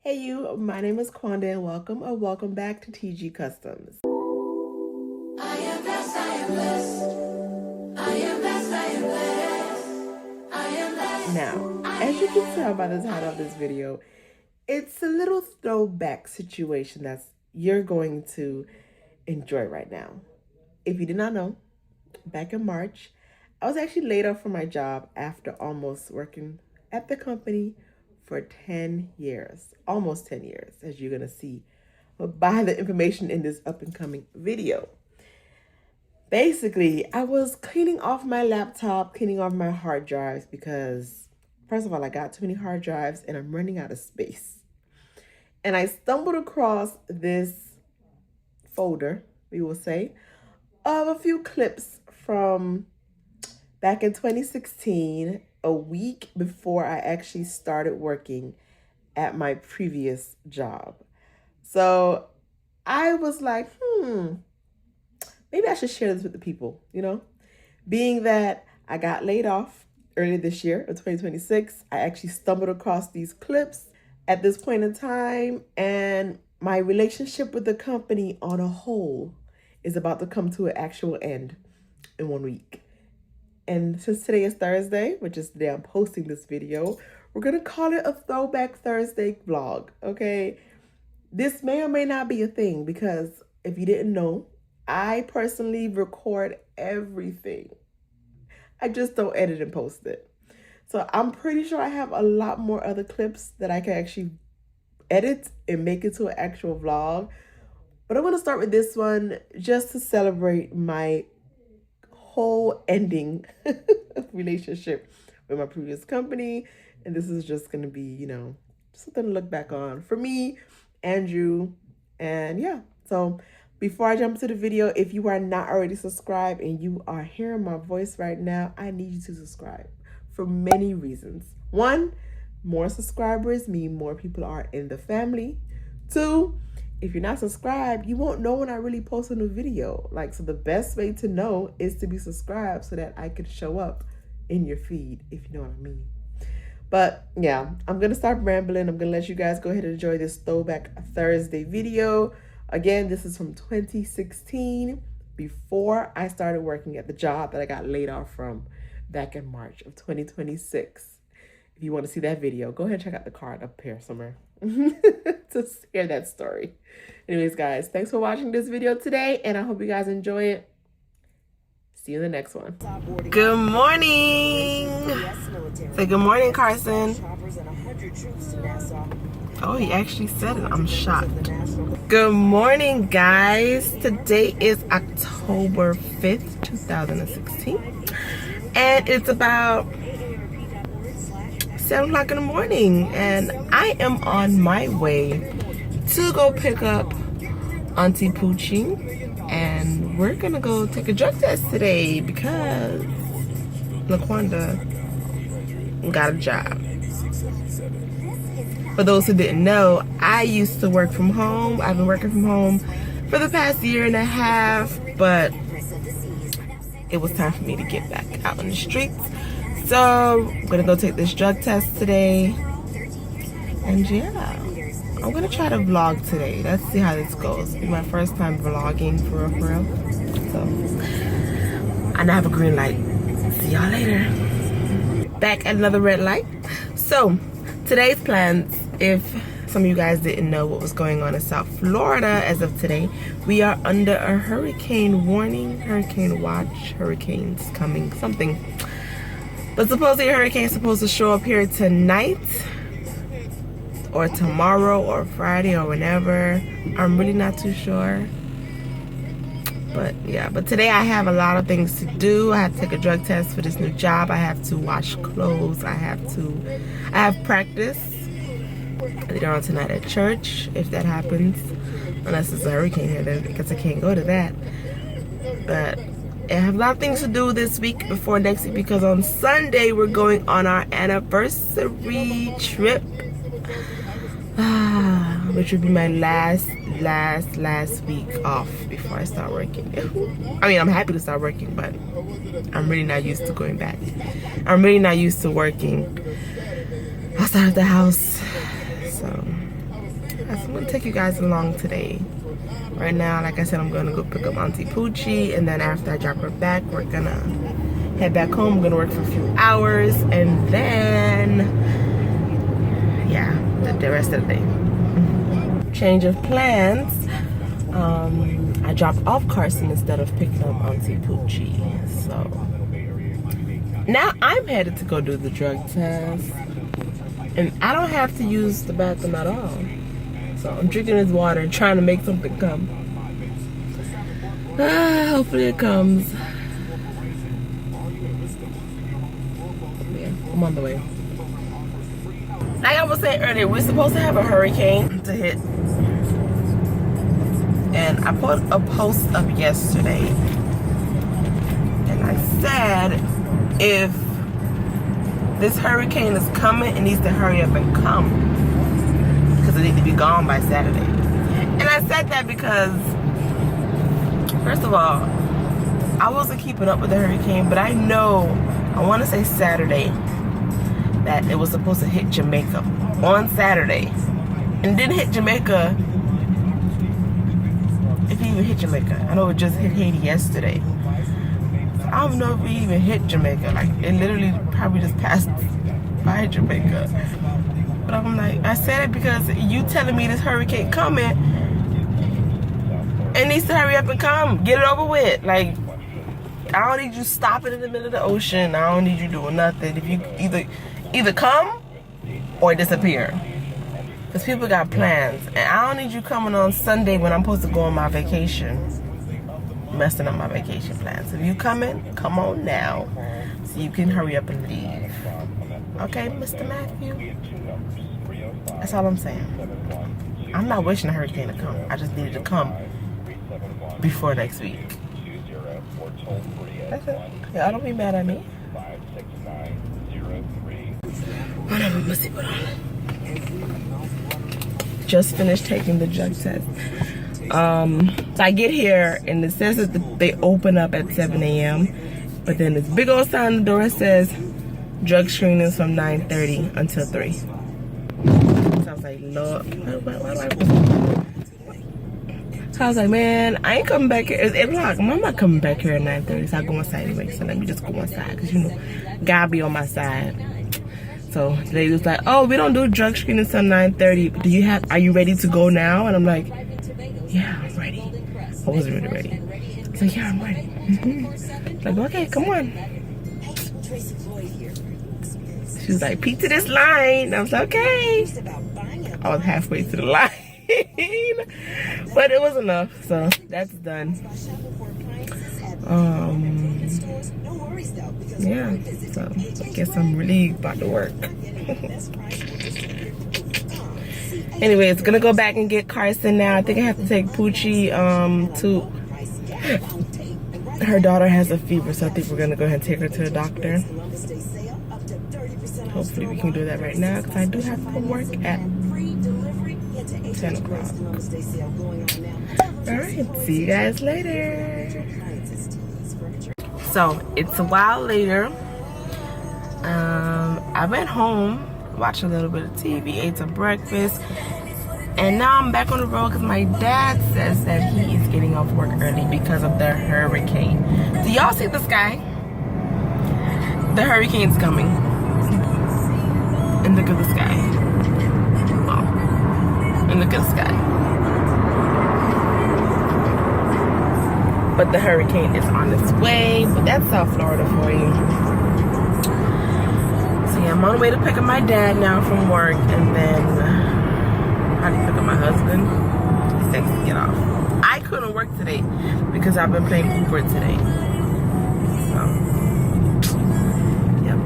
Hey you, my name is Kwanda and welcome or welcome back to TG Customs. I am blessed, I am blessed. I am blessed, I am blessed. I am blessed. Now, as you can tell by the title of this video, it's a little throwback situation that you're going to enjoy right now. If you did not know, back in March, I was actually laid off from my job after almost working at the company for 10 years, almost 10 years, as you're going to see by the information in this up and coming video. Basically, I was cleaning off my laptop, cleaning off my hard drives because, first of all, I got too many hard drives and I'm running out of space. And I stumbled across this folder, we will say, of a few clips from back in 2016, a week before I actually started working at my previous job. So I was like, maybe I should share this with the people, Being that I got laid off earlier this year of 2026, I actually stumbled across these clips at this point in time, and my relationship with the company on a whole is about to come to an actual end in 1 week. And since today is Thursday, which is the day I'm posting this video, we're going to call it a Throwback Thursday vlog, okay? This may or may not be a thing because if you didn't know, I personally record everything. I just don't edit and post it. So I'm pretty sure I have a lot more other clips that I can actually edit and make it to an actual vlog. But I'm going to start with this one just to celebrate my whole ending relationship with my previous company. And this is just going to be, something to look back on for me, Andrew, and yeah. So before I jump to the video, if you are not already subscribed and you are hearing my voice right now, I need you to subscribe for many reasons. One, more subscribers mean more people are in the family. Two, if you're not subscribed, you won't know when I really post a new video. So the best way to know is to be subscribed so that I could show up in your feed, if you know what I mean. But yeah, I'm going to stop rambling. I'm going to let you guys go ahead and enjoy this Throwback Thursday video. Again, this is from 2016, before I started working at the job that I got laid off from back in March of 2026. If you want to see that video, go ahead and check out the card up here somewhere to hear that story. Anyways, guys, thanks for watching this video today, and I hope you guys enjoy it. See you in the next one. Good morning. Say good morning, Carson. Oh, he actually said it. I'm shocked. Good morning, guys. Today is October 5th, 2016. And it's about 7 o'clock in the morning. And I am on my way to go pick up Auntie Poochie. And we're going to go take a drug test today because LaQuanda got a job. For those who didn't know, I used to work from home. I've been working from home for the past 1.5 years, but it was time for me to get back out on the streets. So I'm gonna go take this drug test today. And yeah, I'm gonna try to vlog today. Let's see how this goes. It's my first time vlogging for real. So, and I have a green light. See y'all later. Back at another red light. So, today's plans, if some of you guys didn't know what was going on in South Florida as of today, we are under a hurricane warning, hurricane watch, hurricanes coming, something. But supposedly a hurricane is supposed to show up here tonight or tomorrow or Friday or whenever. I'm really not too sure. But yeah, but today I have a lot of things to do. I have to take a drug test for this new job. I have to wash clothes. I have practice later on tonight at church, if that happens. Unless it's a hurricane here, then I guess I can't go to that. But I have a lot of things to do this week before next week because on Sunday we're going on our anniversary trip. Which would be my last week off before I start working. I mean, I'm happy to start working, but I'm really not used to going back. I'm really not used to working outside of the house. So yeah, so I'm gonna take you guys along today. Right now, like I said, I'm gonna go pick up Auntie Poochie, and then after I drop her back, we're gonna head back home. I'm gonna work for a few hours, and then yeah, the rest of the day. Change of plans. I dropped off Carson instead of picking up Auntie Poochie, so now I'm headed to go do the drug test, and I don't have to use the bathroom at all. So I'm drinking this water and trying to make something come. Hopefully it comes. Yeah, I'm on the way. Like I was saying earlier, we're supposed to have a hurricane to hit. And I put a post up yesterday. And I said, if this hurricane is coming, it needs to hurry up and come. Because it needs to be gone by Saturday. And I said that because, first of all, I wasn't keeping up with the hurricane, but I know, I want to say Saturday, that it was supposed to hit Jamaica on Saturday. And didn't hit Jamaica, if it even hit Jamaica. I know it just hit Haiti yesterday. I don't know if we even hit Jamaica. Like, it literally probably just passed by Jamaica. But I'm like, I said it because you telling me this hurricane coming, it needs to hurry up and come. Get it over with. Like, I don't need you stopping in the middle of the ocean. I don't need you doing nothing. If you either come or disappear. Because people got plans. And I don't need you coming on Sunday when I'm supposed to go on my vacation. Messing up my vacation plans. If you coming, come on now. So you can hurry up and leave. Okay, Mr. Matthew? That's all I'm saying. I'm not wishing a hurricane to come. I just needed to come before next week. That's it. Y'all don't be mad at me. Whatever, let's see what on. Just finished taking the drug test. So I get here and it says that they open up at 7 a.m. But then this big old sign on the door says drug screenings from 9:30 until 3. So I was like, Lord, so I was like, man, I ain't coming back here. It's 8 o'clock. I'm not coming back here at 9:30. So I go inside anyway. So let me just go inside. Because, you know, God be on my side. So the lady was like, oh, we don't do drug screening until 9:30. Are you ready to go now? And I'm like, yeah, I'm ready. I wasn't really ready. I was like, yeah, I'm ready. Like, okay, come on. She was like, peek to this line. I was like, okay. I was halfway to the line. But it was enough. So that's done. Yeah, so I guess I'm really about to work. Anyway, it's gonna go back and get Carson now. I think I have to take Poochie to her daughter has a fever, so I think we're gonna go ahead and take her to the doctor. Hopefully we can do that right now because I do have to work at 10 o'clock. Alright, see you guys later. So it's a while later. I went home, watched a little bit of TV, ate some breakfast, and now I'm back on the road because my dad says that he is getting off work early because of the hurricane. Do y'all see the sky? The hurricane's coming. And look at the sky. Oh. And look at the sky. But the hurricane is on its way. But that's South Florida for you. So yeah, I'm on the way to pick up my dad now from work. And then I need to pick up my husband. He's next to get off. I couldn't work today because I've been playing Uber today. So, yep.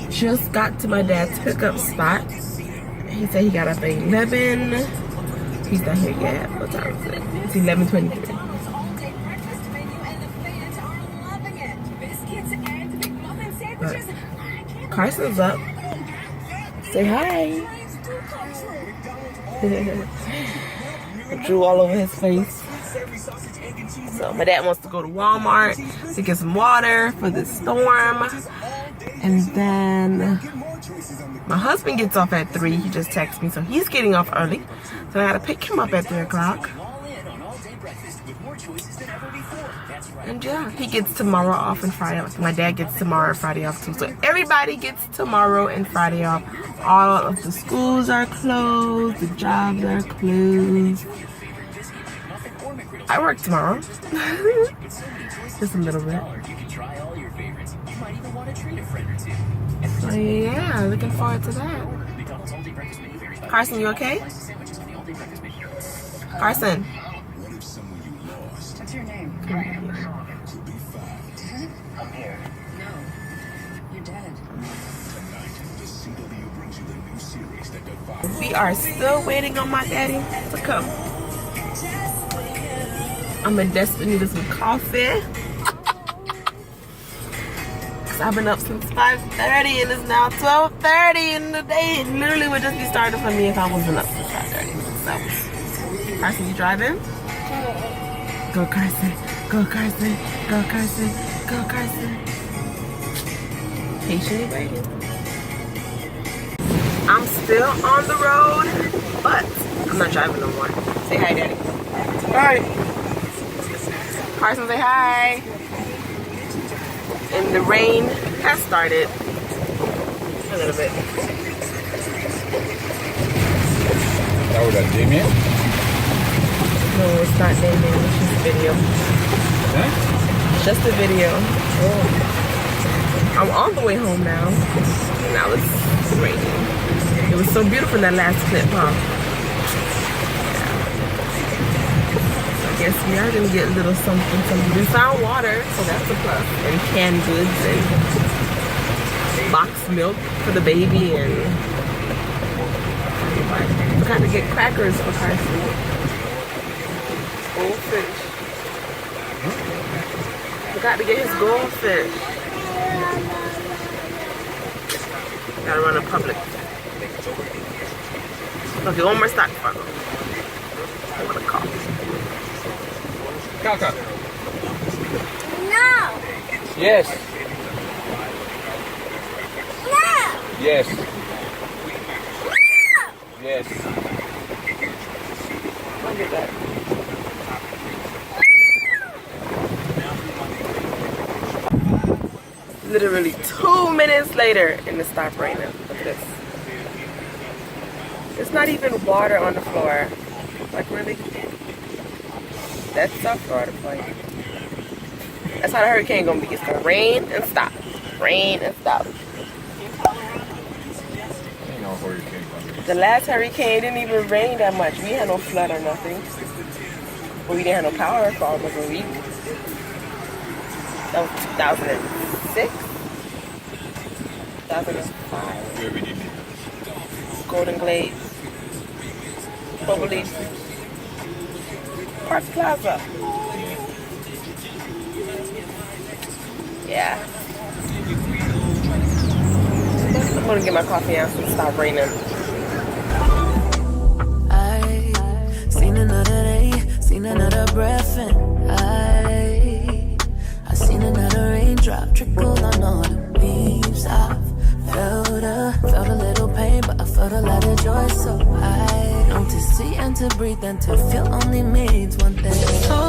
Just got to my dad's pickup spot. He said he got up at 11. He's not here yet. What time is it? It's 11:23. But Carson's up. Say hi. Drew all over his face. So my dad wants to go to Walmart to get some water for this storm. And then My husband gets off at 3. He just texted me, so he's getting off early. So I gotta pick him up at 3 o'clock. And yeah, he gets tomorrow off and Friday off. My dad gets tomorrow and Friday off too. So everybody gets tomorrow and Friday off. All of the schools are closed. The jobs are closed. I work tomorrow. Just a little bit. So yeah, looking forward to that. Carson, you okay? Carson. What's your name? I'm here. No. You're dead. We are still waiting on my daddy to come. I'm in desperate need of some coffee. Cause I've been up since 5:30 and it's now 12:30 in the day. It literally would just be starting for me if I wasn't up since 5:30. So, Carson, you driving? Go Carson, go Carson, go Carson, go Carson. Patiently waiting. I'm still on the road, but I'm not driving no more. Say hi, Daddy. Hi. Carson, say hi. And the rain has started a little bit. That was a Damien? No, it's not Damien. It's just a video. Huh? Just a video. Oh. I'm on the way home now. Now it's raining. It was so beautiful in that last clip, huh? Yeah. I guess we are gonna get a little something. We found water, so that's a plus. And canned goods and boxed milk for the baby and we got to get crackers for Carson. Goldfish. Forgot to get his goldfish. Gotta run a Publix. Okay, one more stock before I go. I'm gonna call. Kaka. No! Yes. No! Yes. Yes. I'll get that. Literally 2 minutes later and it stopped raining. Look at this. There's not even water on the floor. Like really? That's South Florida for you. That's how the hurricane gonna be. It's gonna rain and stop. Rain and stop. Ain't no hurricane coming. The last hurricane didn't even rain that much. We had no flood or nothing. But we didn't have no power for almost a week. That was 2006? 2005. Where we did it. Golden Glades. Bubbly. Park Plaza. Yeah. I'm gonna get my coffee out so it stop raining. I seen another day, seen another breath, and I seen another raindrop trickle on all the leaves. I felt a little pain, but I felt a lot of joy. So I know to see and to breathe and to feel only means one thing.